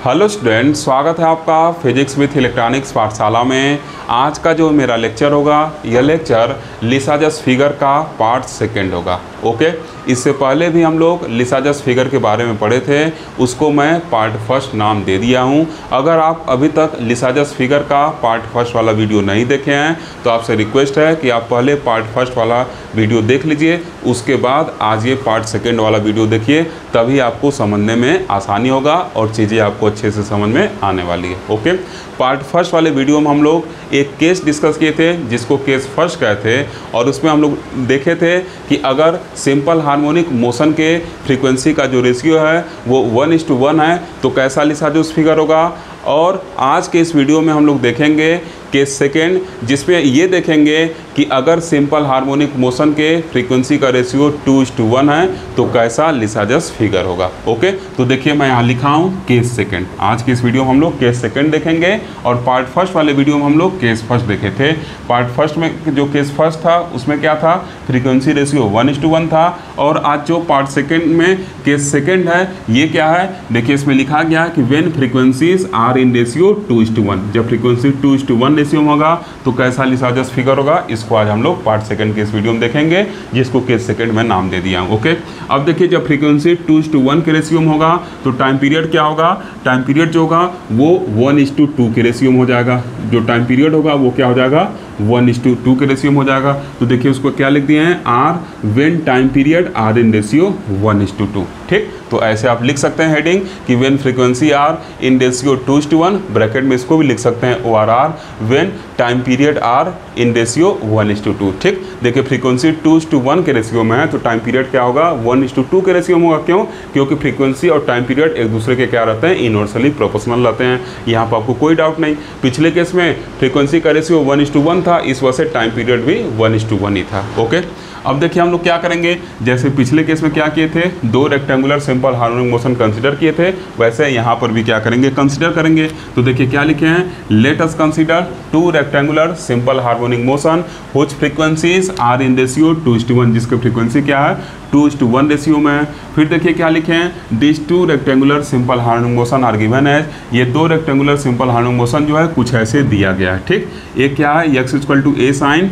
Hello student, स्वागत है आपका फिजिक्स विथ इलेक्ट्रॉनिक्स पाठशाला में। आज का जो मेरा लेक्चर होगा यह लेक्चर लिसाजस फिगर का पार्ट सेकंड होगा। ओके, इससे पहले भी हम लोग लिसाजस फिगर के बारे में पढ़े थे, उसको मैं पार्ट फर्स्ट नाम दे दिया हूँ। अगर आप अभी तक लिसाजस फिगर का पार्ट फर्स्ट वाला वीडियो नहीं देखे हैं तो आपसे रिक्वेस्ट है कि आप पहले पार्ट फर्स्ट वाला वीडियो देख लीजिए, उसके बाद आज ये पार्ट सेकंड वाला वीडियो देखिए, तभी आपको समझने में आसानी होगा और चीज़ें आपको अच्छे से समझ में आने वाली है। ओके, पार्ट फर्स्ट वाले वीडियो में हम लोग एक केस डिस्कस किए थे जिसको केस फर्स्ट कहते थे, और उसमें हम लोग देखे थे कि अगर सिंपल हार्मोनिक मोशन के फ्रीक्वेंसी का जो रेशियो है वो 1:1 है तो कैसा लिसाजस फिगर होगा। और आज के इस वीडियो में हम लोग देखेंगे केस सेकेंड, जिसमें ये देखेंगे कि अगर सिंपल हार्मोनिक मोशन के फ्रीक्वेंसी का रेशियो 2:1 है तो कैसा लिसाजस फिगर होगा। ओके, तो देखिए मैं यहाँ लिखा हूँ केस सेकेंड। आज के इस वीडियो में हम लोग केस सेकेंड देखेंगे, और पार्ट फर्स्ट वाले वीडियो में हम लोग केस फर्स्ट देखे थे। पार्ट फर्स्ट में जो केस फर्स्ट था उसमें क्या था, फ्रीक्वेंसी रेशियो 1:1 था, और आज जो पार्ट सेकेंड में केस सेकेंड है ये क्या है, देखिए इसमें लिखा गया है कि when frequencies are in ratio 2:1, जब फ्रीक्वेंसी 2:1 रेशियो में होगा तो कैसा लिसाजस फिगर होगा। इसको आज हम लोग पार्ट सेकंड के इस वीडियो में देखेंगे, जिसको केस सेकंड में नाम दे दिया हूं। ओके, अब देखिए जब फ्रीक्वेंसी 2:1 के रेशियो में होगा तो टाइम पीरियड क्या होगा, टाइम पीरियड जो होगा वो 1:2 के रेशियो में हो जाएगा। जो टाइम पीरियड होगा वो क्या हो जाएगा, 1:2 के रेशियो में हो जाएगा। तो देखिए उसको क्या लिख दिए हैं, or when time period are in ratio 1:2। ठीक, तो ऐसे आप लिख सकते हैं हेडिंग कि when frequency are in ratio 2:1, bracket में इसको भी लिख सकते हैं ORR when time period are in ratio 1:2। ठीक, देखिए फ्रीक्वेंसी 2:1 के रेशियो में है तो टाइम पीरियड क्या होगा, 1:2 के रेशियो में होगा। क्यों, क्योंकि फ्रीक्वेंसी और टाइम पीरियड एक दूसरे के क्या रहते हैं, इनवर्सली प्रोपोर्शनल रहते हैं। यहाँ पर आपको कोई डाउट नहीं। पिछले केस में फ्रीक्वेंसी का रेशियो 1:1 था, इस वजह से टाइम पीरियड भी 1:1 ही था। ओके, अब देखिए हम लोग क्या करेंगे, जैसे पिछले केस में क्या किए थे, 2 rectangular simple harmonic motion consider किए थे, वैसे यहाँ पर भी क्या करेंगे, कंसीडर करेंगे। तो देखिए क्या लिखे हैं, let us consider 2 rectangular simple harmonic motion which frequencies are in ratio 2:1, जिसकी फ्रीक्वेंसी क्या है 2:1 रेशियो में है। फिर देखिए क्या लिखे हैं, this 2 rectangular simple harmonic motion are given as, ये 2 रेक्टेंगुलर सिंपल हार्मोनिक मोशन जो है कुछ ऐसे दिया गया है। ठीक, एक क्या है, x = a sin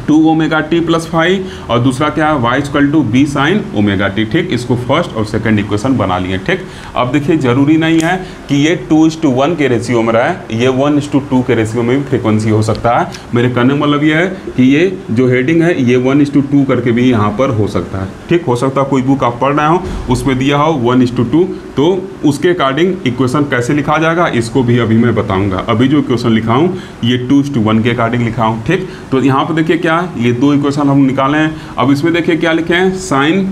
2ωt + phi, और दूसरा क्या है, y = b sin ωt। ठीक, इसको फर्स्ट और सेकंड इक्वेशन बना लिए। ठीक, अब देखिए जरूरी नहीं है कि ये 2:1 के रेशियो में रहा है, ये 1:2 के रेशियो में भी फ्रीक्वेंसी हो सकता है। मेरे कहने का मतलब ये है कि ये जो हेडिंग है ये 1:2 करके भी यहाँ पर हो सकता है। ठीक, हो सकता है कोई बुक आप पढ़ रहे हो उसमें दिया हो 1:2, तो उसके अकॉर्डिंग इक्वेशन कैसे लिखा जाएगा इसको भी अभी मैं बताऊँगा। अभी जो इक्वेशन लिखा हूँ ये 2:1 के अकॉर्डिंग लिखा हूँ। ठीक, तो यहाँ पर देखिए क्या है, ये 2 इक्वेशन हम निकाले हैं। अब इसमें देखिए क्या लिखे हैं, साइन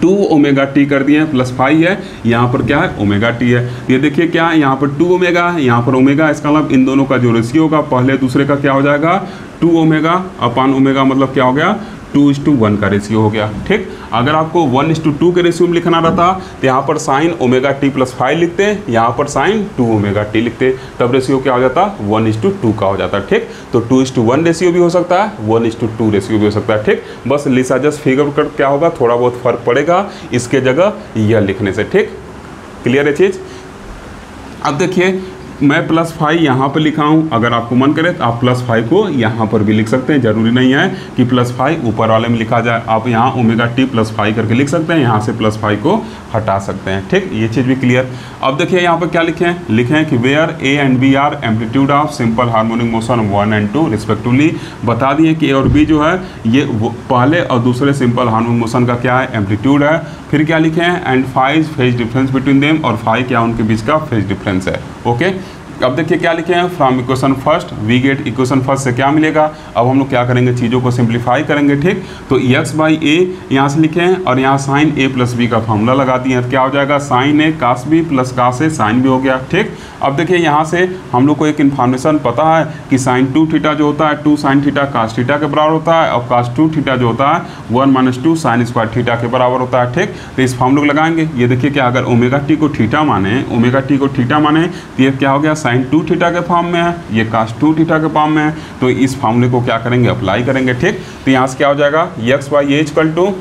2ωt कर दिए हैं, प्लस फाई है, यहाँ पर क्या है ωt है। ये देखिए क्या है, यहाँ पर 2ω है, यहाँ पर ω, इसका मतलब इन दोनों का जो रेशियो होगा पहले दूसरे का क्या हो जाएगा, 2ω/ω, मतलब क्या हो गया, 2:1 का रेशियो हो गया। ठीक, अगर आपको 1:2 के रेशियो में लिखना रहता तो यहाँ पर साइन ωt + फाई लिखते, यहाँ पर साइन 2ωt लिखते, तब रेशियो क्या हो जाता, 1:2 का हो जाता। ठीक, तो 2:1 रेशियो भी हो सकता है, 1:2 रेशियो भी हो सकता है। ठीक, बस लिसाजस फिगर का क्या होगा, थोड़ा बहुत फर्क पड़ेगा इसके जगह यह लिखने से। ठीक, क्लियर है चीज़। अब देखिए मैं +5 यहाँ पर लिखा हूँ, अगर आपको मन करे तो आप +5 को यहाँ पर भी लिख सकते हैं, जरूरी नहीं है कि +5 ऊपर वाले में लिखा जाए। आप यहाँ ωt + फाई करके लिख सकते हैं, यहाँ से +5 को हटा सकते हैं। ठीक, ये चीज़ भी क्लियर। अब देखिए यहाँ पर क्या लिखे हैं, लिखे हैं कि where A and B are amplitude of simple harmonic motion 1 and 2 respectively. बता दिए कि A और B जो है ये पहले और दूसरे सिंपल हार्मोनिक मोशन का क्या है, एम्पलीट्यूड है। फिर क्या लिखे हैं, and phi is phase difference between them, और फाई क्या उनके बीच का फेज डिफरेंस है। ओके, अब देखिए क्या लिखे हैं, from equation first we get, equation first से क्या मिलेगा। अब हम लोग क्या करेंगे, चीज़ों को सिंप्लीफाई करेंगे। ठीक, तो x/a यहाँ से लिखे हैं, और यहाँ साइन a + b का फॉर्मूला लगा दिए हैं, क्या हो जाएगा, sine a cos b + cos a sine b हो गया। ठीक, अब देखिए यहाँ से हम लोग को एक इन्फॉर्मेशन पता है कि sin 2θ जो होता है 2 sin θ cos θ के बराबर होता है, और cos 2θ जो होता है 1 - 2 sin² θ के बराबर होता है। ठीक, तो इस फॉर्मूले को लगाएंगे। ये देखिए क्या, अगर ωt को थीटा माने, तो ये क्या हो गया, sin 2θ के फॉर्म में है, ये cos 2θ के फॉर्म में है, तो इस फॉर्मूले को क्या करेंगे, अप्लाई करेंगे। ठीक, तो यहाँ से क्या हो जाएगा, x/a =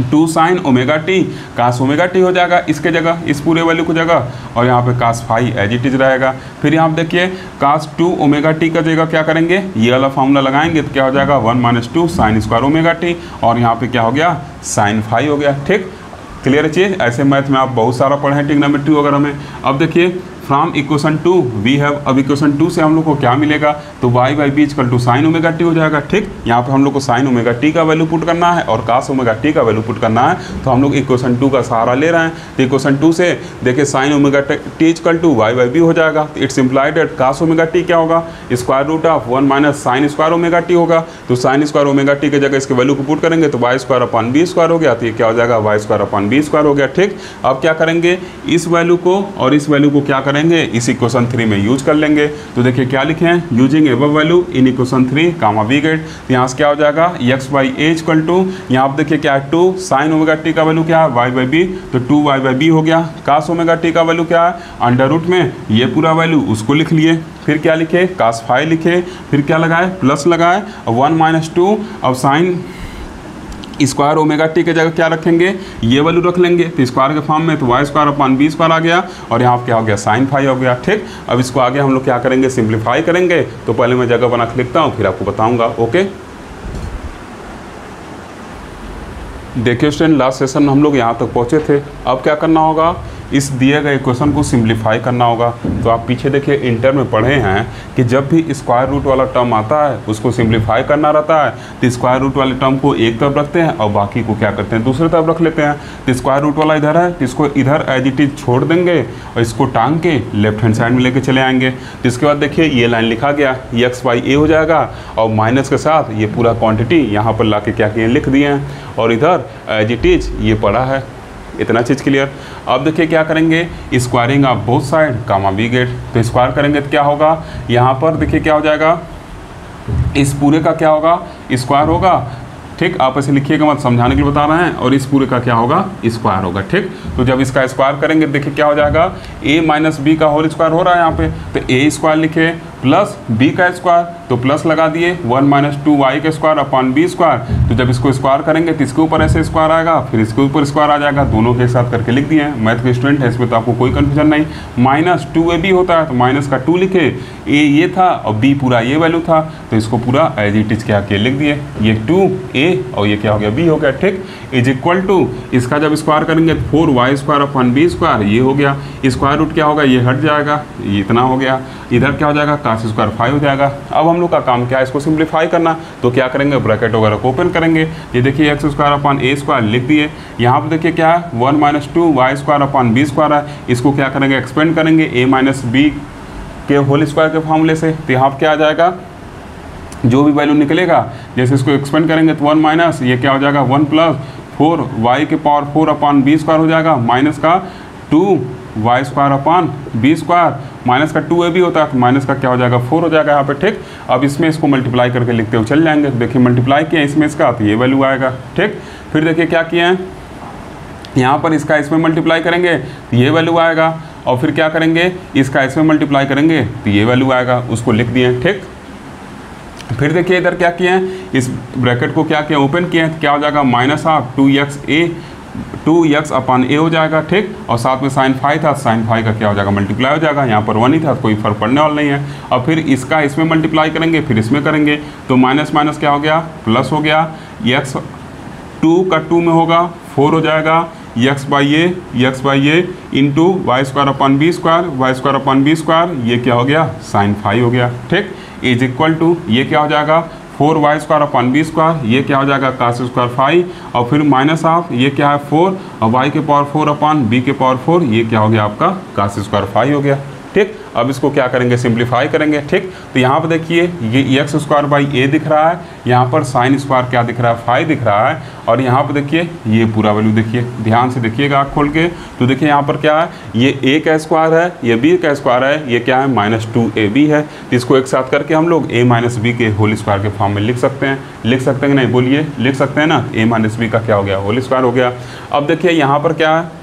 2 sine omega t cos omega t हो जाएगा इसके जगह, इस पूरे वैल्यू की जगह, और यहाँ पे cos phi as it is रहेगा। फिर यहाँ पे देखिए कास 2 ओमेगा टी का जगह क्या करेंगे, ये वाला फॉर्मूला लगाएंगे तो क्या हो जाएगा 1 - 2 साइन स्क्वायर ओमेगा टी, और यहाँ पे क्या हो गया साइन फाई हो गया। ठीक, क्लियर है चीज़। ऐसे मैथ में आप बहुत सारा पढ़े हैं ट्रिग्नोमेट्री वगैरह में। अब देखिए फ्रॉम इक्वेशन 2 वी हैव, अब इक्वेशन 2 से हम लोग को क्या मिलेगा, तो y by b equal to sine omega t हो जाएगा। ठीक, यहाँ पे हम लोग को साइन ओमेगा टी का वैल्यू पुट करना है और कास ओमेगा टी का वैल्यू पुट करना है, तो हम लोग इक्वेशन 2 का सहारा ले रहे हैं। तो इक्वेशन 2 से देखिए sine omega t equal to y by b हो जाएगा। तो it's implied that cos omega t क्या होगा, square root of 1 minus sine square omega t होगा। तो साइन स्क्वायर ओमेगा टी की जगह इसके वैल्यू को पुट करेंगे तो Y square upon B square हो गया, तो ये क्या हो जाएगा y square upon B square हो गया। ठीक, अब क्या करेंगे, इस वैल्यू को और इस वैल्यू को क्या करेंगे, इस इक्वेशन 3 में यूज कर लेंगे। तो देखिए क्या लिखे हैं, using above value in equation 3 comma we get, तो यहाँ से क्या हो जाएगा x by a equal to, यहाँ पे देखिए क्या है 2 साइन ओमेगा टी का वैल्यू क्या है y बाई बी, तो 2y बाई बी हो गया। कास ओमेगा टी का वैल्यू क्या है अंडर रूट में, ये पूरा वैल्यू उसको लिख लिए। फिर क्या लिखे, कास फाई लिखे, फिर क्या लगाए प्लस लगाए, 1 - 2, अब साइन स्क्वायर ओमेगा टी के जगह क्या रखेंगे, ये वैल्यू रख लेंगे, तो स्क्वायर के फॉर्म में, तो Y square upon B square आ गया, और यहाँ क्या हो गया साइन फाई हो गया। ठीक, अब इसको आगे हम लोग क्या करेंगे, सिंप्लीफाई करेंगे। तो पहले मैं जगह बना के लिखता हूँ फिर आपको बताऊँगा। ओके, देखिए स्टूडेंट लास्ट सेशन में हम लोग यहाँ तक पहुँचे थे। अब क्या करना होगा, इस दिए गए इक्वेशन को सिंप्लीफाई करना होगा। तो आप पीछे देखिए इंटर में पढ़े हैं कि जब भी स्क्वायर रूट वाला टर्म आता है उसको सिंप्लीफाई करना रहता है, तो स्क्वायर रूट वाले टर्म को एक तरफ रखते हैं और बाकी को क्या करते हैं दूसरी तरफ रख लेते हैं। तो स्क्वायर रूट वाला इधर है तो इसको इधर एज इट इज छोड़ देंगे और इसको टांग के लेफ्ट हैंड साइड में लेके चले आएंगे। तो इसके बाद देखिए ये लाइन लिखा गया, ये x बाई ए हो जाएगा, और माइनस के साथ ये पूरा क्वान्टिटी यहाँ पर ला के क्या किए लिख दिए हैं, और इधर एज इट इज ये पड़ा है। इतना चीज़ क्लियर। अब देखिए क्या करेंगे, squaring of both side comma we get, तो स्क्वायर करेंगे तो क्या होगा, यहाँ पर देखिए क्या हो जाएगा, इस पूरे का क्या होगा स्क्वायर होगा। ठीक, आप ऐसे लिखिएगा मत, समझाने के लिए बता रहे हैं, और इस पूरे का क्या होगा स्क्वायर होगा। ठीक, तो जब इसका स्क्वायर करेंगे देखिए क्या हो जाएगा, a माइनस बी का होल स्क्वायर हो रहा है यहाँ पे, तो a स्क्वायर लिखे प्लस b का स्क्वायर, तो प्लस लगा दिए 1 - 2y का स्क्वायर अपॉन b स्क्वायर। तो जब इसको स्क्वायर करेंगे तो इसके ऊपर ऐसे स्क्वायर आएगा, फिर इसके ऊपर स्क्वायर आ जाएगा, दोनों के साथ करके लिख दिए हैं। मैथ के स्टूडेंट है इसमें तो आपको कोई कन्फ्यूजन नहीं। माइनस 2ab होता है तो माइनस का 2 लिखे, a ये था और b पूरा ये वैल्यू था, तो इसको पूरा एज इट इज क्या किया लिख दिए, ये 2a और ये क्या हो गया b हो गया। ठीक, इज इक्वल टू, इसका जब स्क्वायर करेंगे तो 4y square upon b square ये हो गया, स्क्वायर रूट क्या होगा ये हट जाएगा, ये इतना हो गया, इधर क्या हो जाएगा कास स्क्वायर 5 हो जाएगा। अब हम लोग का काम क्या है, इसको सिंप्लीफाई करना, तो क्या करेंगे ब्रैकेट वगैरह को ओपन करेंगे। ये देखिए एक्स स्क्वायर अपॉन ए स्क्वायर लिख दिए, यहाँ पे देखिए क्या है 1 - 2y square upon B square है, इसको क्या करेंगे एक्सपेंड करेंगे a माइनस बी के होल स्क्वायर के फॉर्मूले से। तो यहाँ पर क्या आ जाएगा, जो भी वैल्यू निकलेगा जैसे इसको एक्सपेंड करेंगे तो 1 माइनस ये क्या हो जाएगा 1 प्लस 4y के पावर 4 अपॉन बी स्क्वायर हो जाएगा, माइनस का 2y square upon B square, minus का 2ab होता है तो माइनस का क्या हो जाएगा 4 हो जाएगा यहाँ पे। ठीक, अब इसमें इसको मल्टीप्लाई करके लिखते हुए चल जाएंगे। तो देखिए मल्टीप्लाई किया इसमें इसका तो ये वैल्यू आएगा। ठीक, फिर देखिए क्या किए हैं, यहाँ पर इसका इसमें मल्टीप्लाई करेंगे तो ये वैल्यू आएगा, और फिर क्या करेंगे इसका इसमें मल्टीप्लाई करेंगे तो ये वैल्यू आएगा, उसको लिख दिए। ठीक, फिर देखिए इधर क्या किए हैं, इस ब्रैकेट को क्या किया ओपन किए हैं, तो क्या हो जाएगा माइनस ऑफ 2x अपॉन ए हो जाएगा। ठीक, और साथ में साइन फाई था, साइन फाई का क्या हो जाएगा मल्टीप्लाई हो जाएगा, यहाँ पर 1 ही था तो कोई फर्क पड़ने वाला नहीं है। और फिर इसका इसमें मल्टीप्लाई करेंगे फिर इसमें करेंगे, तो माइनस माइनस क्या हो गया प्लस हो गया, x 2 का 2 में होगा 4 हो जाएगा, x by a into y square upon B square, ये क्या हो गया साइन फाई हो गया। ठीक, इज इक्वल टू ये क्या हो जाएगा 4y square upon B square, ये क्या हो जाएगा कास स्क्वायर 5, और फिर माइनस ऑफ ये क्या है 4 और y के पावर 4 अपॉन बी के पावर 4, ये क्या हो गया आपका कास स्क्वायर 5 हो गया। ठीक, अब इसको क्या करेंगे सिंप्लीफाई करेंगे। ठीक, तो यहाँ पर देखिए ये एक्स स्क्वायर बाई ए दिख रहा है, यहाँ पर साइन स्क्वायर क्या दिख रहा है 5 दिख रहा है, और यहाँ पर देखिए ये पूरा वैल्यू देखिए ध्यान से देखिएगा आँख खोल के, तो देखिए यहाँ पर क्या है ये a का स्क्वायर है, ये b का स्क्वायर है, ये क्या है -2ab है। तो इसको एक साथ करके हम लोग a माइनस बी के होल स्क्वायर के फॉर्म में लिख सकते हैं कि नहीं, बोलिए लिख सकते हैं ना, a माइनस बी का क्या हो गया होल स्क्वायर हो गया। अब देखिए यहाँ पर क्या है,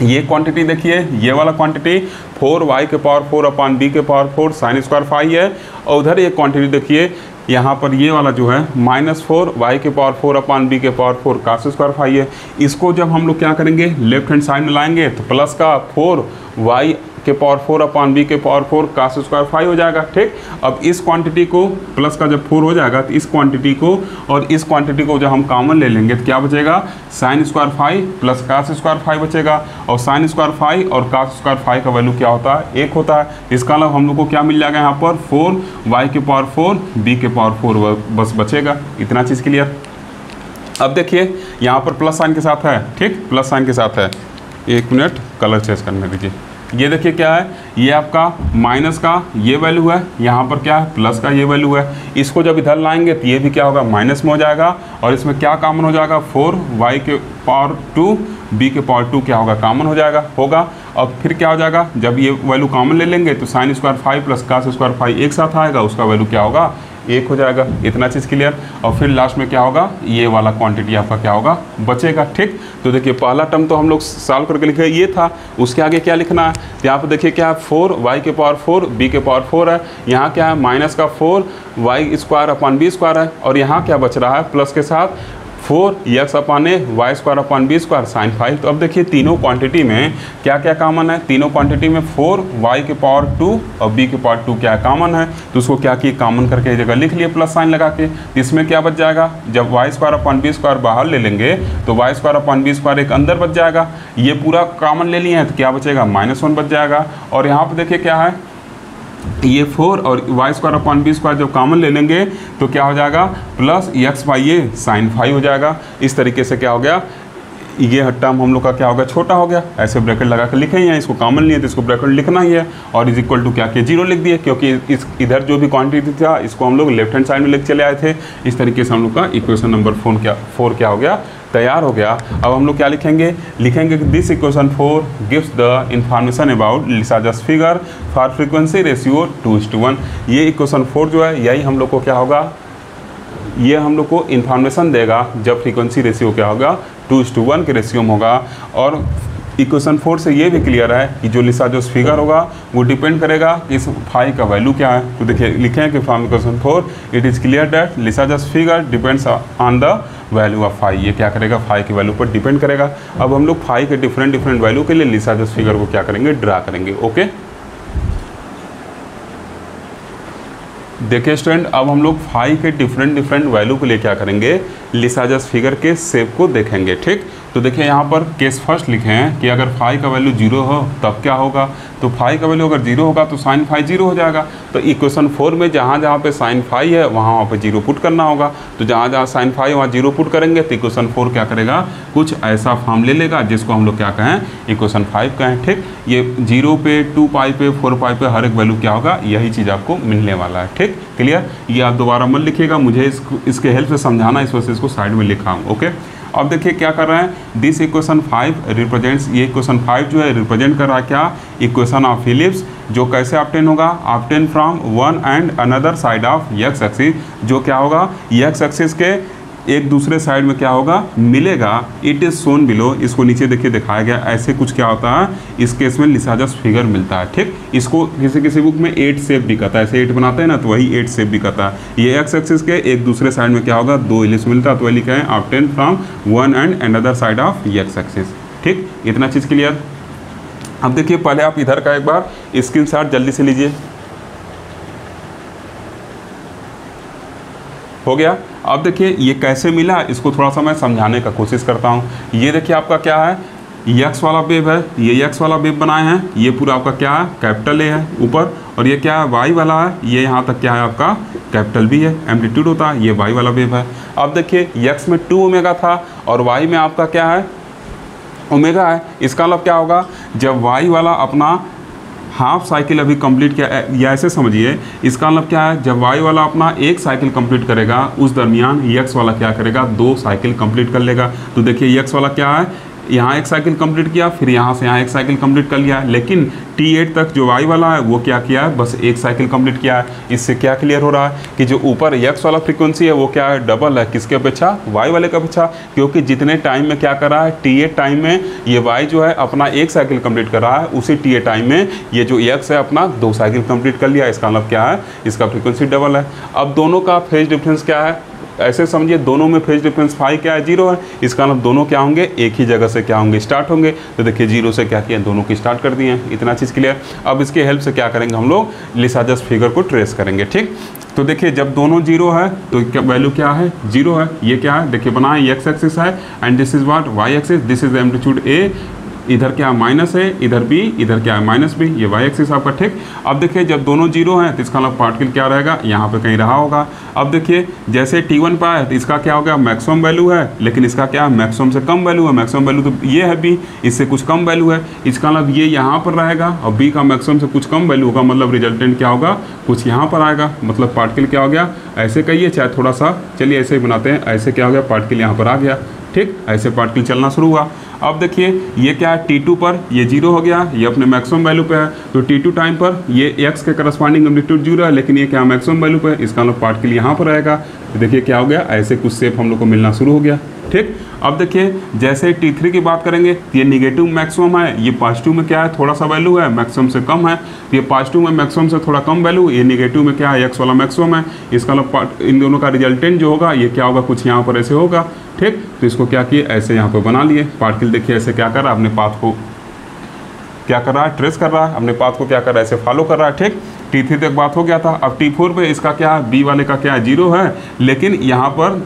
ये क्वांटिटी देखिए ये वाला क्वांटिटी 4y के पावर 4 अपॉन बी के पावर 4 साइन स्क्वायर 5 है, और उधर ये क्वांटिटी देखिए यहाँ पर ये वाला जो है -4 y के पावर 4 अपान b के पावर 4 cos स्क्वायर फाई है। इसको जब हम लोग क्या करेंगे लेफ्ट हैंड साइड में लाएंगे तो प्लस का 4 y के पावर 4 अपान b के पावर 4 cos स्क्वायर फाई हो जाएगा। ठीक, अब इस क्वांटिटी को प्लस का जब 4 हो जाएगा तो इस क्वांटिटी को और इस क्वांटिटी को जब हम कॉमन ले लेंगे तो क्या बचेगा, sin square phi plus cos square phi बचेगा। और sin स्क्वायर फाई और cos स्क्वायर फाई का वैल्यू क्या होता है, 1 होता है। इसका मतलब हम लोग को क्या मिल जाएगा यहाँ पर 4 y के पावर 4 b के पावर 4 बस बचेगा। इतना चीज़ क्लियर। अब देखिए यहाँ पर प्लस साइन के साथ है, ठीक, प्लस साइन के साथ है। 1 मिनट कलर चेंज करने दीजिए। ये देखिए क्या है, ये आपका माइनस का ये वैल्यू है, यहाँ पर क्या है प्लस का ये वैल्यू है। इसको जब इधर लाएंगे तो ये भी क्या होगा माइनस में हो जाएगा और इसमें क्या कॉमन हो जाएगा 4 y के पावर 2 b के पावर 2 क्या होगा कॉमन हो जाएगा होगा। अब फिर क्या हो जाएगा, जब ये वैल्यू कॉमन ले लेंगे तो sin square phi plus cos square phi एक साथ आएगा, उसका वैल्यू क्या होगा 1 हो जाएगा। इतना चीज़ क्लियर। और फिर लास्ट में क्या होगा, ये वाला क्वांटिटी आपका क्या होगा बचेगा। ठीक, तो देखिए पहला टर्म तो हम लोग सॉल्व करके लिखे ये था, उसके आगे क्या लिखना है तो यहाँ पर देखिए क्या है 4 y के पावर 4 b के पावर 4 है। यहाँ क्या है माइनस का 4 y square upon b square है और यहाँ क्या बच रहा है प्लस के साथ 4 x upon A Y square upon B square sine 5। तो अब देखिए तीनों क्वांटिटी में क्या क्या कॉमन है, तीनों क्वांटिटी में 4 y के पावर 2 और b के पावर 2 क्या कॉमन है, तो उसको क्या किए कॉमन करके जगह लिख लिए प्लस साइन लगा के। इसमें क्या बच जाएगा, जब y square upon B square बाहर ले लेंगे तो Y square upon B square एक अंदर बच जाएगा। ये पूरा कॉमन ले लिए हैं तो क्या बचेगा -1 बच जाएगा। और यहाँ पर देखिए क्या है, ये 4 और y square upon B square जब कॉमन ले लेंगे तो क्या हो जाएगा plus x by a sine 5 हो जाएगा। इस तरीके से क्या हो गया, ये टर्म हम लोग का क्या हो गया छोटा हो गया। ऐसे ब्रैकेट लगा कर लिखे ही हैं, इसको कॉमन नहीं है तो इसको ब्रैकेट लिखना ही है और इज इक्वल टू क्या किया 0 लिख दिए, क्योंकि इस इधर जो भी क्वांटिटी था इसको हम लोग लेफ्ट हैंड साइड में लेके चले आए थे। इस तरीके से हम लोग का इक्वेशन नंबर 4 क्या हो गया तैयार हो गया। अब हम लोग क्या लिखेंगे कि this equation 4 gives the information about Lissajous figure for frequency ratio 2:1। ये इक्वेशन 4 जो है यही हम लोग को क्या होगा, ये हम लोग को इन्फॉर्मेशन देगा जब फ्रीक्वेंसी रेशियो क्या होगा 2:1 के रेशियो में होगा। और इक्वेशन 4 से ये भी क्लियर है कि जो लिसाजस फिगर होगा वो डिपेंड करेगा कि इस फाई का वैल्यू क्या है। तो देखिए लिखे हैं कि from equation 4 it is clear that Lissajous figure depends on the value of phi. ये क्या करेगा फाई की वैल्यू पर डिपेंड करेगा। अब हम लोग फाई के डिफरेंट वैल्यू के लिए लिसाजस फिगर को क्या करेंगे ड्रा करेंगे। ओके, देखिए स्टूडेंट, अब हम लोग फाई के डिफरेंट वैल्यू के लिए क्या करेंगे लिसाजस फिगर के शेप को देखेंगे। ठीक, तो देखिए यहाँ पर केस फर्स्ट लिखे हैं कि अगर फाई का वैल्यू 0 हो तब क्या होगा, तो फाई का वैल्यू अगर 0 होगा तो साइन फाई 0 हो जाएगा। तो इक्वेशन 4 में जहाँ पे साइन फाई है वहाँ पे 0 पुट करना होगा। तो जहाँ साइन फाई वहाँ 0 पुट करेंगे तो इक्वेशन 4 क्या करेगा कुछ ऐसा फॉर्म ले लेगा जिसको हम लोग क्या कहें इक्वेशन 5 कहें। ठीक, ये 0 पे 2 पाई पे 4 पाई पे हर एक वैल्यू क्या होगा यही चीज़ आपको मिलने वाला है। ठीक, क्लियर। ये आप दोबारा मत लिखिएगा, मुझे इसके हेल्प से समझाना, इस वजह से इसको साइड में लिखा हूँ। ओके, अब देखिए क्या कर रहे हैं, दिस इक्वेशन 5 रिप्रेजेंट्स, ये इक्वेशन 5 जो है रिप्रेजेंट कर रहा है क्या इक्वेशन ऑफ फिलिप्स, जो कैसे ऑब्टेन होगा obtain from one and another side of x axis, जो क्या होगा एक्स एक्सिस के एक दूसरे साइड में क्या होगा मिलेगा। इट इज़ शोन बिलो, इसको नीचे देखिए दिखाया गया ऐसे कुछ क्या होता है इस केस में लिसाजस फिगर मिलता है। ठीक, इसको किसी बुक में 8 शेप भी कहता है, ऐसे 8 बनाते हैं ना तो वही 8 शेप भी कहता है। ये एक्स एक्सिस के एक दूसरे साइड में क्या होगा 2 इलिप्स मिलता है, तो वही लिखा है obtain from one and another side of x axis. ठीक, इतना चीज़ क्लियर। अब देखिए पहले आप इधर का एक बार स्क्रीनशॉट जल्दी से लीजिए, हो गया। अब देखिए ये कैसे मिला इसको थोड़ा सा मैं समझाने का कोशिश करता हूँ। ये देखिए आपका क्या है एक्स वाला वेव है, ये एक्स वाला वेव बनाए हैं, ये पूरा आपका क्या है कैपिटल ए है ऊपर, और ये क्या है वाई वाला है, ये यहाँ तक क्या है आपका कैपिटल बी है, एम्पलीट्यूड होता है, ये वाई वाला वेव है। अब देखिए एक्स में 2 ओमेगा था और वाई में आपका क्या है ओमेगा है। इसका मतलब क्या होगा जब वाई वाला अपना हाफ साइकिल अभी कंप्लीट किया, या ऐसे समझिए इसका मतलब क्या है जब वाई वाला अपना एक साइकिल कंप्लीट करेगा उस दरमियान एक्स वाला क्या करेगा 2 साइकिल कंप्लीट कर लेगा। तो देखिए एक्स वाला क्या है यहाँ एक साइकिल कंप्लीट किया, फिर यहाँ से यहाँ एक साइकिल कंप्लीट कर लिया, लेकिन T8 तक जो y वाला है वो क्या किया है, बस एक साइकिल कंप्लीट किया है। इससे क्या क्लियर हो रहा है कि जो ऊपर x वाला फ्रीक्वेंसी है वो क्या है, डबल है, किसके अपेक्षा, y वाले के अपेक्षा, क्योंकि जितने टाइम में क्या कर रहा है, T8 टाइम में ये y जो है अपना एक साइकिल कंप्लीट कर रहा है, उसी T8 टाइम में ये जो x है अपना 2 साइकिल कंप्लीट कर लिया। इसका मतलब क्या है, इसका फ्रीक्वेंसी डबल है। अब दोनों का फेज डिफरेंस क्या है, ऐसे समझिए दोनों में फेज डिफरेंस फाई क्या है, 0 है। इसका मतलब दोनों क्या होंगे, एक ही जगह से क्या होंगे, स्टार्ट होंगे। तो देखिए 0 से क्या किया, दोनों की स्टार्ट कर दिए हैं। इतना चीज़ क्लियर। अब इसके हेल्प से क्या करेंगे, हम लोग लिसाजस फिगर को ट्रेस करेंगे। ठीक, तो देखिए जब दोनों 0 है तो क्या वैल्यू क्या है, 0 है। ये क्या है, देखिए बना है, x एक्सिस है and this is what, y axis, this is amplitude a, इधर क्या माइनस है, इधर b, इधर क्या है माइनस b, ये y एक्सिस आपका। ठीक, अब देखिए जब दोनों 0 हैं तो इसका मतलब पार्टिकल क्या रहेगा, यहाँ पे कहीं रहा होगा। अब देखिए जैसे T1 पर है तो इसका क्या हो गया, मैक्सिमम वैल्यू है, लेकिन इसका क्या है, मैक्सिमम से कम वैल्यू है। मैक्सिमम वैल्यू तो ये है b, इससे कुछ कम वैल्यू है। इसका मतलब ये यहाँ पर रहेगा और b का मैक्सिमम से कुछ कम वैल्यू होगा, मतलब रिजल्टेंट क्या होगा, कुछ यहाँ पर आएगा। मतलब पार्टिकल क्या हो गया, ऐसे कहिए चाहे थोड़ा सा, चलिए ऐसे ही बनाते हैं, ऐसे क्या हो गया, पार्टिकल यहाँ पर आ गया। ठीक, ऐसे पार्टिकल चलना शुरू हुआ। अब देखिए ये क्या है, T2 पर ये 0 हो गया, ये अपने मैक्सिमम वैल्यू पे है। तो T2 टाइम पर ये x के करस्पॉन्डिंग एम्पलीट्यूड 0 है, लेकिन ये क्या मैक्सिमम वैल्यू पे है। इसका मतलब पार्टिकल यहाँ पर आएगा। तो देखिए क्या हो गया, ऐसे कुछ शेप हम लोग को मिलना शुरू हो गया। ठीक, अब देखिए जैसे T3 की बात करेंगे, ये निगेटिव मैक्सिमम है, ये पॉजिटिव में क्या है, थोड़ा सा वैल्यू है, मैक्सिमम से कम है। तो ये पॉजिटिव में मैक्सिमम से थोड़ा कम वैल्यू, ये निगेटिव में क्या है, x वाला मैक्सिमम है। इसका मतलब इन दोनों का रिजल्टेंट जो होगा ये क्या होगा, कुछ यहाँ पर ऐसे होगा। ठीक, तो इसको क्या किए, ऐसे यहाँ पर बना लिए। पार्टिकल देखिए ऐसे क्या कर रहा है, अपने पाथ को क्या कर रहा है, ट्रेस कर रहा है, अपने पाथ को क्या कर रहा है, ऐसे फॉलो कर रहा है। ठीक, T3 तक बात हो गया था। अब T4 पे इसका क्या है, B वाले का क्या है, 0 है, लेकिन यहाँ पर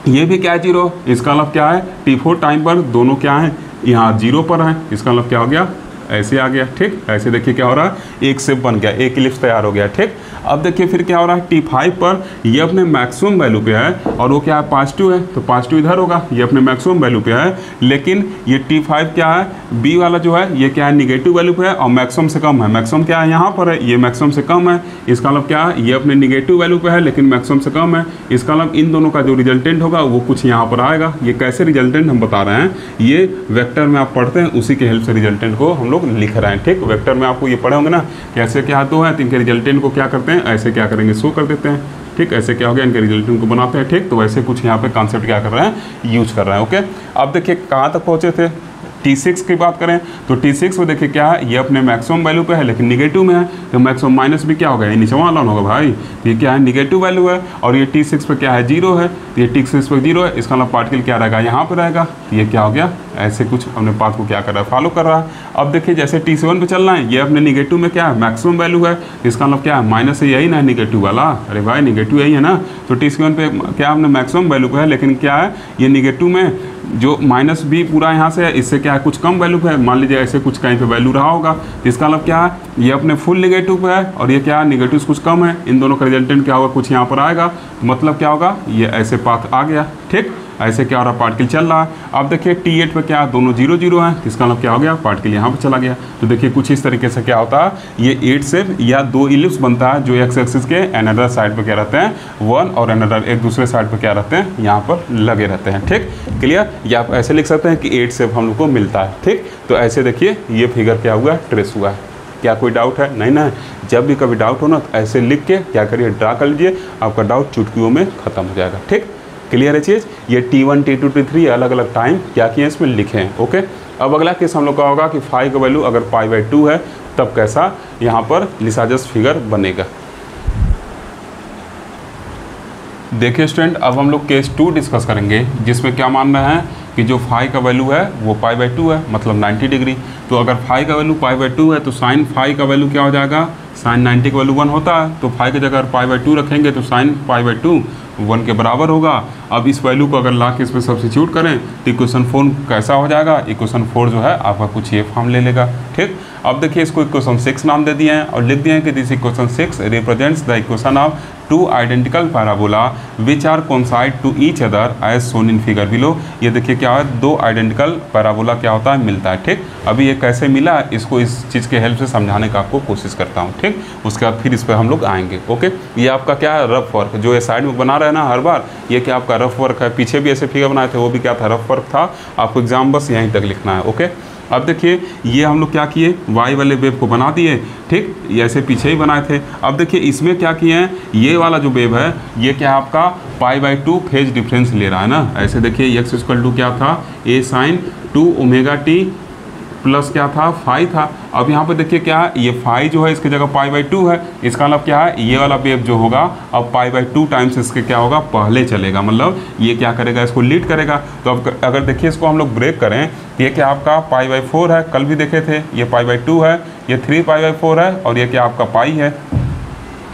ये भी क्या है, 0। इसका मतलब क्या है, T4 टाइम पर दोनों क्या है, यहाँ 0 पर है। इसका मतलब क्या हो गया, ऐसे आ गया। ठीक, ऐसे देखिए क्या हो रहा है, एक शेप बन गया, एक इलिप्स तैयार हो गया। ठीक, अब देखिए फिर क्या हो रहा है, T5 पर ये अपने मैक्सिमम वैल्यू पे है और वो क्या है, पॉजिटिव है, तो पॉजिटिव इधर होगा, ये अपने मैक्सिमम वैल्यू पे है। लेकिन ये T5 क्या है, B वाला जो है ये क्या है, निगेटिव वैल्यू पे है और मैक्सिमम से कम है। मैक्सिमम क्या है, यहाँ पर है, ये मैक्सिमम से कम है। इसका मतलब क्या है, ये अपने निगेटिव वैल्यू पे है लेकिन मैक्सिमम से कम है। इसका मतलब इन दोनों का जो रिजल्टेंट होगा वो कुछ यहाँ पर आएगा। ये कैसे रिजल्टेंट हम बता रहे हैं, ये वेक्टर में आप पढ़ते हैं, उसी के हेल्प से रिजल्टेंट को हम लोग लिख रहे हैं। ठीक, वेक्टर में आपको ये पढ़े होंगे ना, कैसे क्या दो है, तो इनके रिजल्टेंट को क्या करते हैं, ऐसे क्या करेंगे, शो कर देते हैं। ठीक, ऐसे क्या हो गया, इनके रिजल्टेंट को बनाते हैं। ठीक, तो वैसे कुछ यहाँ पे कॉन्सेप्ट क्या कर रहे हैं, यूज कर रहे हैं। ओके, अब देखिए कहाँ तक पहुँचे थे, T6 की बात करें तो T6 में देखिए क्या है, ये अपने मैक्सिमम वैल्यू पे है लेकिन निगेटिव में है। तो मैक्सिमम माइनस भी क्या होगा, ये नीचे वाला होगा भाई। तो ये क्या है, निगेटिव वैल्यू है और ये T6 पे क्या है, 0 है। तो ये T6 पे 0 है, इसका मतलब पार्टिकल क्या रहेगा, यहाँ पर रहेगा। तो ये क्या हो गया, ऐसे कुछ अपने पाथ को क्या कर रहा है, फॉलो कर रहा है। अब देखिए जैसे T7 पे चलना है, ये अपने निगेटिव में क्या है, मैक्सिमम वैल्यू है। इसका मतलब क्या है, माइनस है, यही ना निगेटिव वाला, अरे भाई निगेटिव यही है ना। तो T7 पे क्या अपने मैक्सिमम वैल्यू पे है, लेकिन क्या है, ये निगेटिव में जो माइनस भी पूरा यहाँ से है, इससे क्या है, कुछ कम वैल्यू पे है। मान लीजिए ऐसे कुछ कहीं पे वैल्यू रहा होगा, तो इसका मतलब क्या है, ये अपने फुल निगेटिव पे है और ये क्या है, निगेटिव कुछ कम है। इन दोनों का रिजल्टेंट क्या होगा, कुछ यहाँ पर आएगा। तो मतलब क्या होगा, ये ऐसे पाथ आ गया। ठीक, ऐसे क्या हो रहा है, पार्टिकल चल रहा है। अब देखिए T8 पे क्या, दोनों 0 0 है, इसका मतलब क्या हो गया, पार्टिकल यहाँ पे चला गया। तो देखिए कुछ इस तरीके से क्या होता है, ये 8 शेप या 2 इलिप्स बनता है, जो एक्स एक्सिस के अनदर साइड पे क्या रहते हैं, 1 और अनदर एक दूसरे साइड पे क्या रहते हैं, यहाँ पर लगे रहते हैं। ठीक, क्लियर। या आप ऐसे लिख सकते हैं कि 8 शेप हम लोग को मिलता है। ठीक, तो ऐसे देखिए ये फिगर क्या हुआ, ट्रेस हुआ है। क्या कोई डाउट है, नहीं ना। जब भी कभी डाउट हो ना तो ऐसे लिख के क्या करिए, ड्रा कर लीजिए, आपका डाउट चुटकियों में ख़त्म हो जाएगा। ठीक, क्लियर है चीज़। ये T1 T2 T3 अलग अलग टाइम क्या किए इसमें लिखे हैं। ओके, अब अगला केस हम लोग का होगा कि फाई का वैल्यू अगर π/2 है तब कैसा यहाँ पर लिसाजस फिगर बनेगा। देखिए स्टूडेंट, अब हम लोग केस 2 डिस्कस करेंगे, जिसमें क्या मान रहे हैं कि जो फाई का वैल्यू है वो π/2 है, मतलब 90 डिग्री। तो अगर फाई का वैल्यू π/2 है तो साइन फाई का वैल्यू क्या हो जाएगा, साइन 90 का वैल्यू 1 होता है। तो फाई की जगह π/2 रखेंगे तो साइन π/2 1 के बराबर होगा। अब इस वैल्यू को अगर ला के इसमें सब्स्टिट्यूट करें तो इक्वेशन 4 कैसा हो जाएगा, इक्वेशन 4 जो है आपका कुछ ये फॉर्म ले लेगा। ठीक, अब देखिए इसको इक्वेशन 6 नाम दे दिए हैं और लिख दिए हैं कि this equation 6 represents the equation of two identical parabola which are coincide to each other as shown in figure below. ये देखिए क्या है, दो आइडेंटिकल पैराबोला क्या होता है, मिलता है। ठीक, अभी ये कैसे मिला इसको इस चीज़ के हेल्प से समझाने का आपको कोशिश करता हूँ। ठीक, उसके बाद फिर इस पर हम लोग आएंगे। ओके, ये आपका क्या है, रफ वर्क जो ये साइड में बना रहे हैं ना हर बार, ये क्या आपका रफ वर्क है। पीछे भी ऐसे फिगर बनाए थे, वो भी क्या था, रफ वर्क था। आपको एग्जाम बस यहीं तक लिखना है। ओके, अब देखिए ये हम लोग क्या किए, वाई वाले वेव को बना दिए। ठीक, ये ऐसे पीछे ही बनाए थे। अब देखिए इसमें क्या किए हैं, ये वाला जो वेव है ये क्या आपका π/2 फेज डिफरेंस ले रहा है ना। ऐसे देखिए x इक्वल टू क्या था, a sin 2ωt प्लस क्या था, फाई था। अब यहाँ पे देखिए क्या है, ये फाई जो है इसकी जगह π/2 है। इसका मतलब क्या है, ये वाला वेव जो होगा अब π/2 टाइम्स इसके क्या होगा, पहले चलेगा। मतलब ये क्या करेगा, इसको लीड करेगा। तो अब अगर देखिए इसको हम लोग ब्रेक करें, ये क्या आपका π/4 है, कल भी देखे थे। ये π/2 है, ये 3π/4 है और ये क्या आपका पाई है।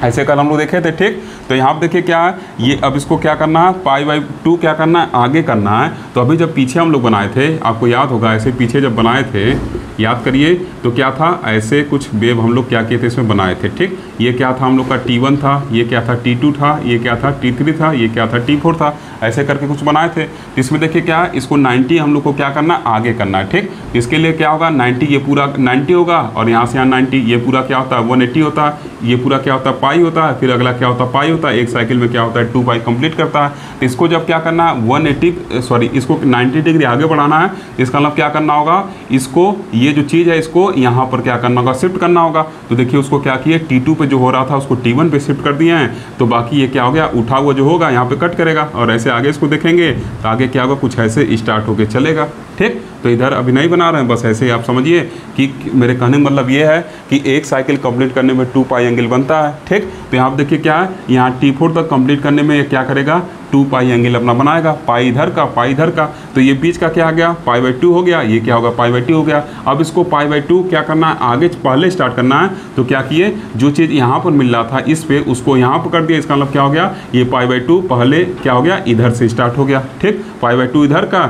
ऐसे कल हम लोग देखे थे। ठीक, तो यहाँ पे देखिए क्या है, ये अब इसको क्या करना है, π/2 क्या करना है, आगे करना है। तो अभी जब पीछे हम लोग बनाए थे, आपको याद होगा ऐसे पीछे जब बनाए थे, याद करिए तो क्या था, ऐसे कुछ वेव हम लोग क्या किए थे, इसमें बनाए थे। ठीक, ये क्या था हम लोग का T1 था, ये क्या था T2 था, ये क्या था T3 था, ये क्या था T4 था। ऐसे करके कुछ बनाए थे। इसमें देखिए क्या है, इसको 90 हम लोग को क्या करना है, आगे करना है। ठीक, इसके लिए क्या होगा, 90 ये पूरा 90 होगा और यहाँ से यहाँ 90, ये पूरा क्या होता है 180 होता है, ये पूरा क्या होता है पाई होता है, फिर अगला क्या होता है पाई होता है। एक साइकिल में क्या होता है 2 पाई कंप्लीट करता है। तो इसको जब क्या करना है 90 डिग्री आगे बढ़ाना है, इसका मतलब क्या करना होगा, इसको ये जो चीज़ है इसको यहाँ पर क्या करना होगा, शिफ्ट करना होगा। तो देखिए उसको क्या किए, T2 पे जो हो रहा था उसको T1 पे शिफ्ट कर दिए हैं। तो बाकी ये क्या हो गया, उठा हुआ जो होगा यहाँ पे कट करेगा और ऐसे आगे इसको देखेंगे तो आगे क्या होगा, कुछ ऐसे स्टार्ट होके चलेगा। ठीक, तो इधर अभी नहीं बना रहे हैं, बस ऐसे ही आप समझिए कि मेरे कहने का मतलब ये है कि एक साइकिल कंप्लीट करने में 2 पाई एंगल बनता है। ठीक, तो यहाँ देखिए क्या है, यहाँ T4 तक कंप्लीट करने में ये क्या करेगा, 2 पाई एंगल अपना बनाएगा, पाई इधर का पाई इधर का। तो ये बीच का क्या आ गया, π/2 हो गया, ये क्या होगा π/2 हो गया। अब इसको π/2 क्या करना है, आगे पहले स्टार्ट करना है। तो क्या किए, जो चीज़ यहाँ पर मिल रहा था इस पे उसको यहाँ पर कर दिया। इसका मतलब क्या हो गया, ये π/2 पहले क्या हो गया, इधर से स्टार्ट हो गया। ठीक, π/2 इधर का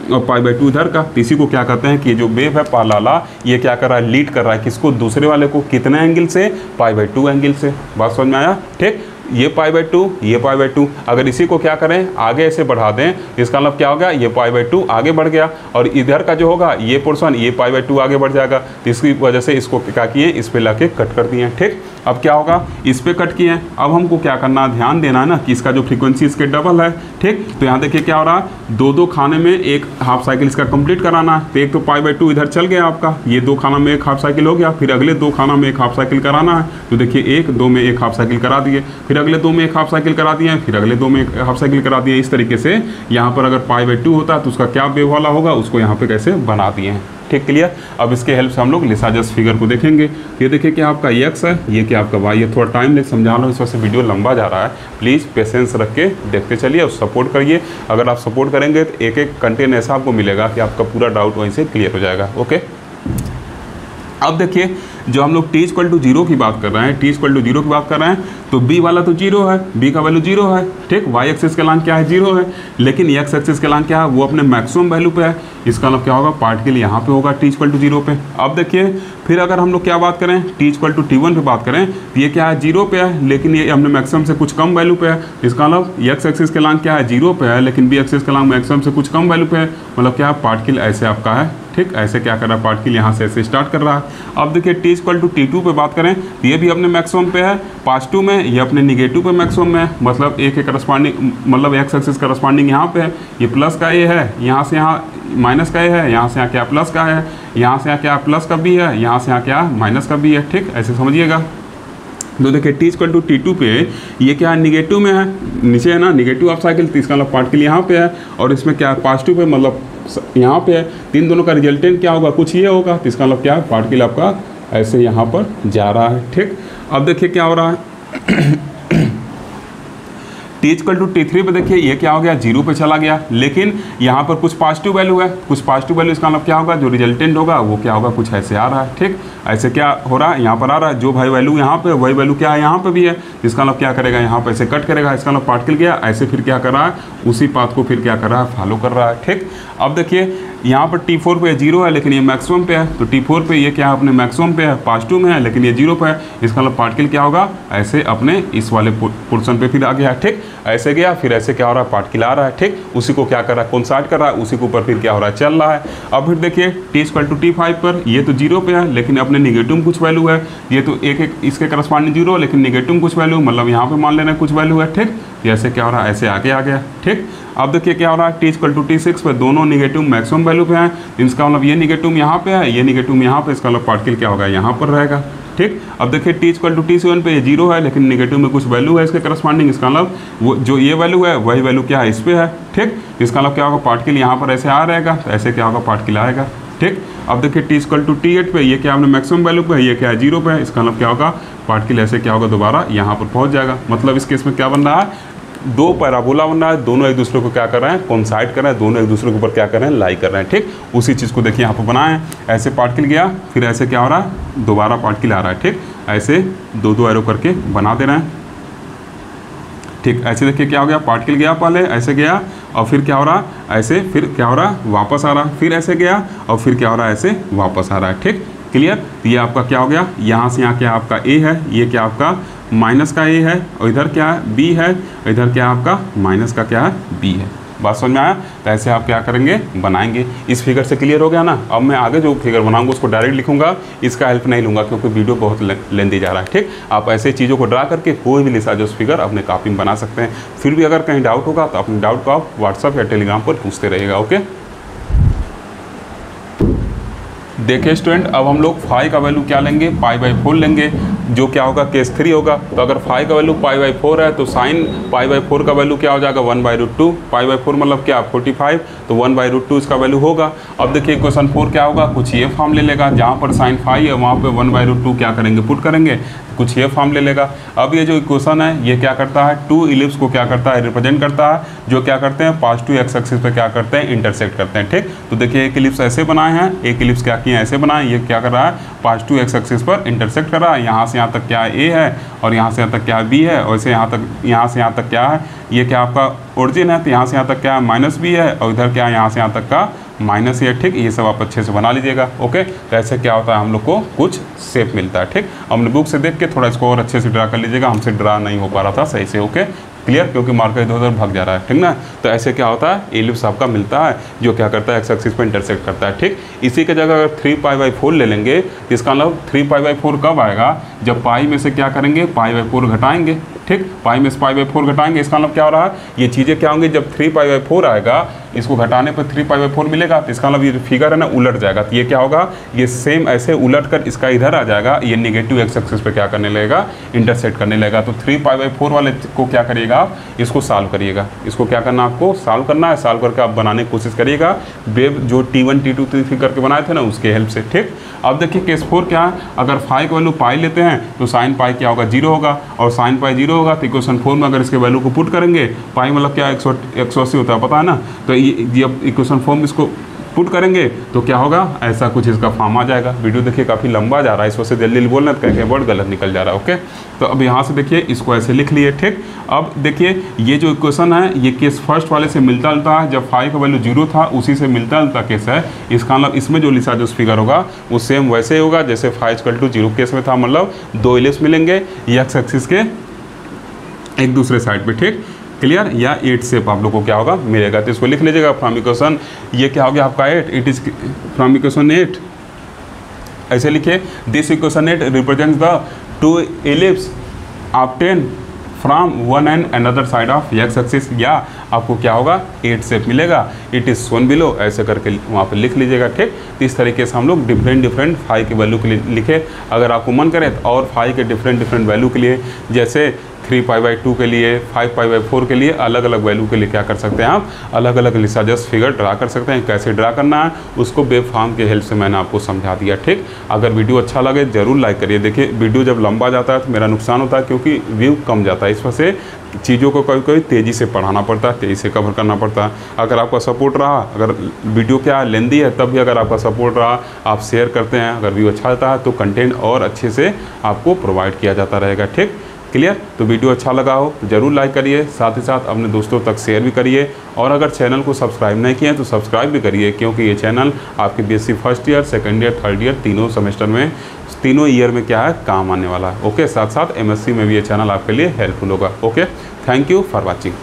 और π/2 इधर का। तो इसी को क्या कहते हैं कि जो वेव है पहला वाला, ये क्या कर रहा है, लीड कर रहा है किसको, दूसरे वाले को। कितने एंगल से, π/2 एंगल से। बात समझ में आया। ठीक, ये π/2 ये π/2, अगर इसी को क्या करें आगे ऐसे बढ़ा दें, इसका मतलब क्या होगा, ये π/2 आगे बढ़ गया और इधर का जो होगा ये पोर्शन ये π/2 आगे बढ़ जाएगा। तो इसकी वजह से इसको क्या किए, इस पे लाके कट कर दिए। ठीक, अब क्या होगा, इस पे कट किए। अब हमको क्या करना, ध्यान देना है ना कि इसका जो फ्रीक्वेंसी इसके डबल है। ठीक, तो यहाँ देखिए क्या हो रहा है, दो खाने में एक हाफ साइकिल इसका कंप्लीट कराना है। तो एक तो π/2 इधर चल गया आपका, ये 2 खाना में एक हाफ साइकिल हो गया। फिर अगले 2 खाना में एक हाफ साइकिल कराना है। तो देखिए 1 2 में एक हाफ साइकिल करा दिए, फिर अगले 2 में एक हाफ साइकिल करा दिए, फिर अगले 2 में एक हाफ साइकिल करा दिए। इस तरीके से यहाँ पर अगर π/2 होता है तो उसका क्या वेव वाला होगा, उसको यहाँ पे कैसे बना दिए हैं। ठीक, क्लियर। अब इसके हेल्प से हम लोग लिसाजस फिगर को देखेंगे। ये देखिए कि आपका x है, ये क्या आपका y है। थोड़ा टाइम लेके समझा रहा हूँ, इस वजह से वीडियो लंबा जा रहा है। प्लीज़ पेशेंस रख के देखते चलिए और सपोर्ट करिए। अगर आप सपोर्ट करेंगे तो एक एक कंटेंट ऐसा आपको मिलेगा कि आपका पूरा डाउट वहीं से क्लियर हो जाएगा। ओके, अब देखिए जो हम लोग t=0 की बात कर रहे हैं, t=0 की बात कर रहे हैं, तो b वाला तो 0 है, b का वैल्यू 0 है। ठीक, y एक्सिस का लाइन क्या है, 0 है, लेकिन x एक्सिस का लाइन क्या है, वो अपने मैक्सिमम वैल्यू पे है। इसका मतलब क्या होगा, पार्टिकल यहाँ पे होगा t=0 पे। अब देखिए फिर अगर हम लोग क्या बात करें, t=t1 पे बात करें, तो ये क्या है 0 पे है, लेकिन ये हमने मैक्सिमम से कुछ कम वैल्यू पे है। इसका मतलब x एक्सिस का लाइन क्या है, 0 पे है, लेकिन b एक्सिस का लाइन मैक्सिमम से कुछ कम वैल्यू पे है। मतलब क्या है, पार्टिकल ऐसे आपका है। ठीक, ऐसे क्या कर रहा है, पार्टिकल यहाँ से ऐसे स्टार्ट कर रहा है। अब देखिए t=t2 पे बात करें, तो ये भी अपने मैक्सिमम पे है, +2 में, ये अपने निगेटिव पे मैक्सिमम में है। मतलब एक करस्पॉन्डिंग, मतलब x एक्सिस करस्पॉन्डिंग यहाँ पे है, ये प्लस का a है, यहाँ से यहाँ माइनस का a है, यहाँ से यहाँ क्या प्लस का है, यहाँ से यहाँ क्या प्लस का b है, यहाँ से यहाँ क्या माइनस का b है। ठीक, ऐसे समझिएगा। तो देखिए t=t2 पे ये क्या है, निगेटिव में है, नीचे है ना निगेटिव ऑफ साइकिल। तो इसका मतलब पार्टिकल यहाँ पे है और इसमें क्या है +2 पे, मतलब यहाँ पे है। तीन दोनों का रिजल्टेंट क्या होगा, कुछ ये होगा। तो इसका मतलब क्या है, पार्टिकल आपका ऐसे यहाँ पर जा रहा है। ठीक, अब देखिए क्या हो रहा है t=t3 पे देखिए ये क्या हो गया, 0 पे चला गया, लेकिन यहाँ पर कुछ पॉजिटिव वैल्यू है, कुछ पॉजिटिव वैल्यू। इसका मतलब क्या होगा, जो रिजल्टेंट होगा वो क्या होगा, कुछ ऐसे आ रहा है। ठीक, ऐसे क्या हो रहा है, यहाँ पर आ रहा है, जो भाई वैल्यू यहाँ पे वही वैल्यू क्या है यहाँ पे भी है। इसका मतलब क्या करेगा, यहाँ पे ऐसे कट करेगा। इसका मतलब पार्टिकल गया ऐसे, फिर क्या कर रहा है, उसी पाथ को फिर क्या कर रहा है, फॉलो कर रहा है। ठीक, अब देखिए यहाँ पर T4 पे 0 है लेकिन ये मैक्सिमम पे है, तो T4 पे ये क्या है अपने मैक्सिमम पे है, पास 2 में है लेकिन ये 0 पे है। इसका मतलब पार्टिकल क्या होगा, ऐसे अपने इस वाले पोर्शन पे फिर आ गया, ठीक, ऐसे गया, फिर ऐसे क्या हो रहा है, पार्टिकल आ रहा है, ठीक, उसी को क्या कर रहा है, कोइंसाइड कर रहा है, उसी के ऊपर फिर क्या हो रहा है, चल रहा है। अब फिर देखिए T=T5 पर ये तो 0 पे है लेकिन अपने निगेटिव कुछ वैल्यू है, ये तो एक इसके करस्पॉन्डिंग 0 लेकिन निगेटिव कुछ वैल्यू, मतलब यहाँ पे मान लेना कुछ वैल्यू है, ठीक, ऐसे क्या हो रहा है, ऐसे आगे आ गया, ठीक। अब देखिए क्या हो रहा है, T=T6 पे दोनों निगेटिव मैक्सिमम वैल्यू पे हैं, इसका मतलब ये निगेटिव यहाँ पे है, ये निगेटिव यहाँ पे, इसका मतलब पार्टिकल क्या होगा, यहाँ पर रहेगा, ठीक। अब देखिए T=T7 पे ये 0 है लेकिन निगेटिव में कुछ वैल्यू है इसके करस्पॉन्डिंग, इसका मतलब वो जो ये वैल्यू है वही वैल्यू क्या है, इस पे है, ठीक। इसका मतलब क्या होगा, पार्टिकल यहाँ पर ऐसे आ रहेगा, तो ऐसे क्या होगा, पार्टिकल आएगा, ठीक। अब देखिए T=T8 पे ये क्या हमने मैक्सिमम वैल्यू पे, ये क्या है 0 पे है, इसका मतलब क्या होगा, पार्टिकल ऐसे क्या होगा, दोबारा यहाँ पर पहुँच जाएगा। मतलब इस केस में क्या बन रहा है, दो पैराबोला बन रहा है, दोनों एक दूसरे को क्या कर रहे हैं, कोइंसाइड कर रहे हैं, दोनों एक दूसरे के ऊपर क्या कर रहे हैं, लाई कर रहे हैं, ठीक। उसी चीज़ को देखिए यहाँ पर बनाए, ऐसे पार्टिकल गया, फिर ऐसे क्या हो रहा है, दोबारा पार्टिकल आ रहा है, ठीक, ऐसे दो एरो करके बना दे रहे हैं, ठीक। ऐसे देखिए क्या हो गया, पार्टिकल गया पहले ऐसे गया और फिर क्या हो रहा है, ऐसे फिर क्या हो रहा है, वापस आ रहा है, फिर ऐसे गया और फिर क्या हो रहा है, ऐसे वापस आ रहा है, ठीक, क्लियर। तो ये आपका क्या हो गया, यहाँ से यहाँ क्या आपका A है, ये क्या आपका माइनस का A है, और इधर क्या है B है, और इधर क्या आपका माइनस का क्या है B है। बात समझ में आया। तो ऐसे आप क्या करेंगे, बनाएंगे। इस फिगर से क्लियर हो गया ना। अब मैं आगे जो फिगर बनाऊंगा उसको डायरेक्ट लिखूंगा, इसका हेल्प नहीं लूँगा क्योंकि वीडियो बहुत लेंदी जा रहा है। ठीक, आप ऐसे चीज़ों को ड्रा करके कोई भी लिसाजस फिगर अपने कॉपी में बना सकते हैं। फिर भी अगर कहीं डाउट होगा तो अपने डाउट को आप व्हाट्सअप या टेलीग्राम पर पूछते रहिएगा। ओके, देखिए स्टूडेंट, अब हम लोग फाई का वैल्यू क्या लेंगे, π/4 लेंगे, जो क्या होगा केस 3 होगा। तो अगर फाई का वैल्यू π/4 है तो साइन π/4 का वैल्यू क्या हो जाएगा 1/√2। π/4 मतलब क्या 45, तो 1/√2 इसका वैल्यू होगा। अब देखिए क्वेश्चन 4 क्या होगा, कुछ ये फॉर्म ले लेगा, जहाँ पर साइन फाई है वहाँ पे 1/√2 क्या करेंगे, पुट करेंगे, कुछ ये फॉर्म ले लेगा। अब ये जो इक्वेशन है ये क्या करता है, 2 इलिप्स को क्या करता है, रिप्रेजेंट करता है, जो क्या करते हैं पॉजिटिव एक्स एक्सिस पे क्या करते हैं, इंटरसेक्ट करते हैं। ठीक, तो देखिए एक इलिप्स ऐसे बनाए हैं, एक इलिप्स क्या किए ऐसे बनाए, ये क्या कर रहा है पॉजिटिव एक्स एक्सिस पर इंटरसेक्ट कर रहा है। यहाँ से यहाँ तक क्या है ए है, और यहाँ से यहाँ तक क्या है बी है, और इसे यहाँ से यहाँ तक क्या है, ये क्या आपका ओरिजिन है, तो यहाँ से यहाँ तक क्या है माइनस बी है, और इधर क्या है यहाँ से यहाँ तक का माइनस है। ठीक, ये सब आप अच्छे से बना लीजिएगा। ओके, तो ऐसे क्या होता है हम लोग को कुछ शेप मिलता है। ठीक, हमने बुक से देख के थोड़ा इसको और अच्छे से ड्रा कर लीजिएगा, हमसे ड्रा नहीं हो पा रहा था सही से। ओके, क्लियर, क्योंकि मार्कर इधर उधर भाग जा रहा है। ठीक ना, तो ऐसे क्या होता है एलिप्स आपका मिलता है जो क्या करता है एक्स एक्सिस पर इंटरसेक्ट करता है। ठीक, इसी के जगह अगर 3π/4 ले लेंगे, इसका मतलब 3π/4 कब आएगा, जब पाई में से क्या करेंगे π/4 घटाएंगे। ठीक, पाई में से π/4 घटाएंगे, इसका मतलब क्या हो रहा है, ये चीज़ें क्या होंगी, जब 3π/4 आएगा, इसको घटाने पर 3π/4 मिलेगा, तो इसका मतलब ये फिगर है ना उलट जाएगा। तो ये क्या होगा, ये सेम ऐसे उलट कर इसका इधर आ जाएगा, ये निगेटिव एक्स एक्सिस पे क्या करने लगेगा, इंटरसेक्ट करने लगेगा। तो 3π/4 वाले को क्या करिएगा, इसको सॉल्व करिएगा। इसको क्या करना आपको सॉल्व करना है, सॉल्व करके आप बनाने की कोशिश करिएगा वेव जो T1 T2 T3 करके बनाए थे ना उसके हेल्प से। ठीक, अब देखिए केस 4 क्या है, अगर फाई का वैल्यू पाई लेते हैं तो साइन पाई क्या होगा 0 होगा, और साइन पाई 0 होगा तो इक्वेशन 4 में अगर इसके वैल्यू को पुट करेंगे, पाई मतलब क्या 180 होता है पता है ना, तो ये अब इक्वेशन 4 में इसको पुट करेंगे तो क्या होगा, ऐसा कुछ इसका फॉर्म आ जाएगा। वीडियो देखिए काफ़ी लंबा जा रहा है, इस वजह से जल्दी जल्दी बोलना तो कहीं वर्ड गलत निकल जा रहा है। ओके, तो अब यहाँ से देखिए इसको ऐसे लिख लिए। ठीक, अब देखिए ये जो इक्वेशन है ये केस फर्स्ट वाले से मिलता जुलता है, जब फाई का वैल्यू 0 था उसी से मिलता जुलता केस है। इसका मतलब इसमें जो लिसा जो फिगर होगा वो सेम वैसे ही होगा जैसे फाई = 0 केस में था, मतलब 2 इलिप्स मिलेंगे एक्स एक्सिस के एक दूसरे साइड पे। ठीक, क्लियर, या 8 शेप आप लोग को क्या होगा मिलेगा, तो इसको लिख लीजिएगा फ्रॉम इक्वेशन, ये क्या हो गया आपका 8, इट इज फ्रॉम इक्वेशन 8 ऐसे लिखिए, this equation 8 represents the 2 ellipse obtain from one and another side of x axis, या आपको क्या होगा 8 शेप मिलेगा, इट इज़ शोन बिलो, ऐसे करके वहाँ पे लिख लीजिएगा। ठीक, तो इस तरीके से हम लोग डिफरेंट फाई के वैल्यू के लिए लिखे। अगर आपको मन करे तो और फाई के डिफरेंट वैल्यू के लिए, जैसे 3π/2 के लिए, 5π/4 के लिए अलग अलग वैल्यू के लिए क्या कर सकते हैं आप अलग अलग लिसाजस फिगर ड्रा कर सकते हैं। कैसे ड्रा करना है उसको वेब फॉर्म के हेल्प से मैंने आपको समझा दिया। ठीक, अगर वीडियो अच्छा लगे ज़रूर लाइक करिए। देखिए वीडियो जब लंबा जाता है तो मेरा नुकसान होता है क्योंकि व्यू कम जाता है, इस वजह से चीज़ों को कभी कभी तेज़ी से पढ़ाना पड़ता है, तेज़ी से कवर करना पड़ता है। अगर आपका सपोर्ट रहा, अगर वीडियो क्या लेंदी है तब भी अगर आपका सपोर्ट रहा, आप शेयर करते हैं, अगर व्यू अच्छा आता है तो कंटेंट और अच्छे से आपको प्रोवाइड किया जाता रहेगा। ठीक, क्लियर। तो वीडियो अच्छा लगा हो तो ज़रूर लाइक करिए, साथ ही साथ अपने दोस्तों तक शेयर भी करिए, और अगर चैनल को सब्सक्राइब नहीं किए हैं तो सब्सक्राइब भी करिए, क्योंकि ये चैनल आपके BSc first year, second year, third year, तीनों सेमेस्टर में, तीनों ईयर में क्या है काम आने वाला है। ओके, साथ साथ एमएससी में भी ये चैनल आपके लिए हेल्पफुल होगा। Okay, thank you for watching.